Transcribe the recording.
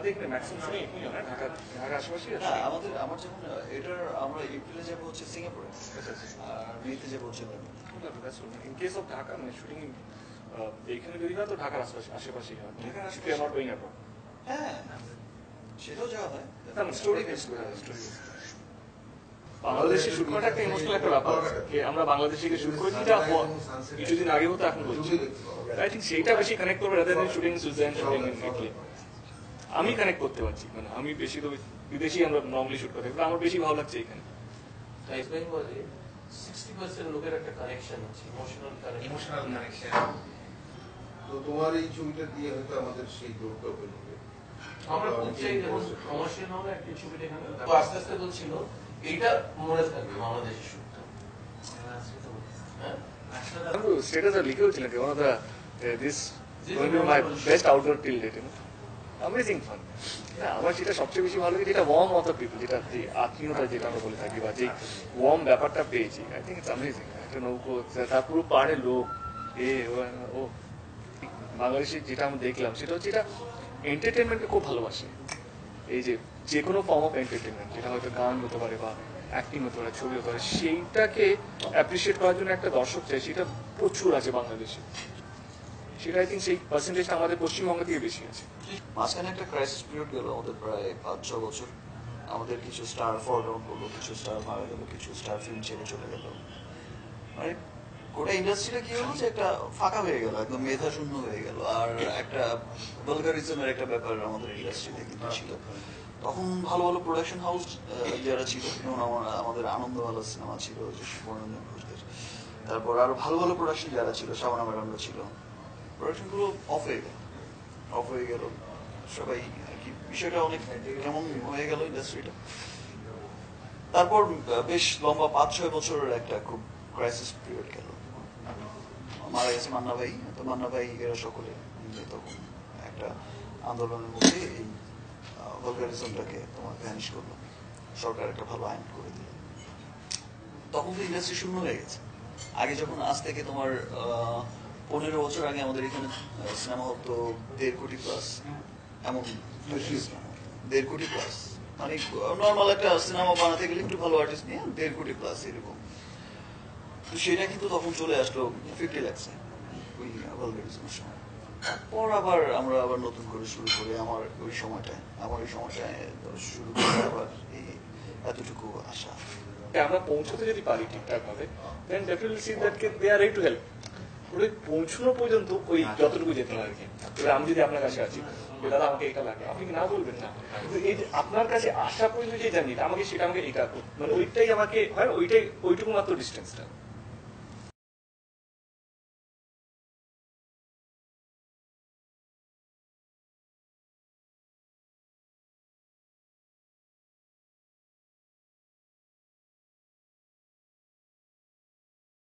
আমাদের এখানে maximum shooting এখানে না ঢাকা আশেপাশেই আছে। আমাদের আমার যেমন এটার আমরা এপ্রিলে যাবো হচ্ছে সিঙ্গাপুরে, আর মেতে যাবো হচ্ছে ইন কেস অফ ঢাকা মানে শুটিং এইখানে যদি হয় তো ঢাকার আশেপাশেই হয়। ঢাকার নট আশেপাশে গোয়িং অ্যাব্রড। হ্যাঁ সেটাও যাওয়া হয়, স্টোরি বেস বাংলাদেশে শুট করাটা একটা ইমোশনাল একটা ব্যাপার। আমরা বাংলাদেশে গিয়ে শুট করেছি, এটা কিছুদিন আগে হতো এখন বলছি। আই থিঙ্ক সেইটা বেশি কানেক্ট করবে rather than shooting Switzerland, shooting in Italy. আমি কানেক্ট করতে পারছি, মানে আমি বেশি তো বিদেশি আমরা নর্মালি শুট করতে, আমার বেশি ভালো লাগছে এখানে। ওয়েস্ট বেঙ্গলে 60% লোকের একটা কানেকশন আছে, ইমোশনাল কানেকশন। তো তোমার এই ছবিটা দিয়ে হয়তো আমাদের সেই গ্রুপটা বেরোবে। আমরা চাই যেমন কমার্শিয়াল হলে একটা ছবিটা এখানে তো আস্তে আস্তে বলছিল এইটা মনে থাকবে বাংলাদেশের শুটটা। স্টেটাস আর লিখেও ছিলেন one of the this going to my best outdoor till date, amazing fun. আমার যেটা সবচেয়ে বেশি ভালো লাগে যেটা ওয়ার্ম অফ দ্য পিপল, যেটা যে আত্মীয়তা যেটা আমরা বলে থাকি বা যে ওয়ার্ম ব্যাপারটা পেয়েছি, আই থিঙ্ক ইটস অ্যামেজিং। একটা নৌকো, তার পুরো পাড়ে লোক, ও বাংলাদেশে যেটা আমরা দেখলাম সেটা হচ্ছে এটা এন্টারটেনমেন্টকে খুব ভালোবাসে। এই যে কোনো ফর্ম অফ এন্টারটেনমেন্ট, যেটা হয়তো গান হতে পারে বা অ্যাক্টিং হতে পারে, ছবি হতে পারে, সেইটাকে অ্যাপ্রিসিয়েট করার জন্য একটা দর্শক চাই, সেটা প্রচুর আছে বাংলাদেশে। সেটা আই থিঙ্ক সেই পার্সেন্টেজটা আমাদের পশ্চিমবঙ্গ থেকে বেশি আছে। মাঝখানে একটা ক্রাইসিস পিরিয়ড গেল আমাদের প্রায় 5-6 বছর। আমাদের কিছু স্টার ফল ডাউন করলো, কিছু স্টার মারা গেল, কিছু স্টার ফিল্ম ছেড়ে চলে গেল। মানে গোটা ইন্ডাস্ট্রিটা কি হলো যে একটা ফাঁকা হয়ে গেল, একদম মেধা শূন্য হয়ে গেল, আর একটা ভালগারিজমের একটা ব্যাপার আমাদের ইন্ডাস্ট্রিতে কিন্তু ছিল। তখন ভালো ভালো প্রোডাকশন হাউস যারা ছিল, যেমন আমাদের আনন্দমালা সিনেমা ছিল সুবর্ণরঞ্জন ঘোষদের, তারপর আরো ভালো ভালো প্রোডাকশন যারা ছিল, শাবানা ম্যাডামরা ছিল, প্রোডাকশনগুলো অফ হয়ে গেল সবাই আর কি। বিষয়টা অনেক কেমন হয়ে গেল ইন্ডাস্ট্রিটা। তারপর বেশ লম্বা 5-6 বছরের একটা খুব ক্রাইসিস পিরিয়ড গেল। মারা গেছে মান্না ভাই, তো মান্না ভাই এরা সকলে তখন একটা আন্দোলনের মধ্যে এই ভালগারিজমটাকে তোমার ভ্যানিশ করলো, সরকার একটা ভালো আইন করে দিল। তখন তো ইন্ডাস্ট্রি শূন্য হয়ে গেছে। আগে যখন আজ থেকে তোমার 15 বছর আগে আমাদের এখানে সিনেমা হতো 1.5 কোটি প্লাস, এমন 1.5 কোটি প্লাস, মানে নর্মাল একটা সিনেমা বানাতে গেলে একটু ভালো আর্টিস্ট নিয়ে 1.5 কোটি প্লাস এরকম। তো সেটা কিন্তু তখন চলে আসলো 50 লাখসে ওই ভালগারিজমের সময়। তারপর আমরা আবার নতুন করে শুরু করি। আমার ওই সময়টায় শুরু করে আবার এই এতটুকু আশা। আমরা পৌঁছতে যদি পারি ঠিকঠাক ভাবে, then definitely see that they are ready to help. ওই পৌঁছানো পর্যন্ত ওই যতটুকু যেতে হয় আর কি। আমি যদি আপনার কাছে আছি, দাদা আমাকে এটা লাগে, আপনি না বলবেন না, কিন্তু এই যে আপনার কাছে আসা পর্যন্ত যে জানি আমাকে সেটা আমাকে এটা মানে ওইটাই আমাকে হয়, ওইটুকু মাত্র ডিস্টেন্সটা।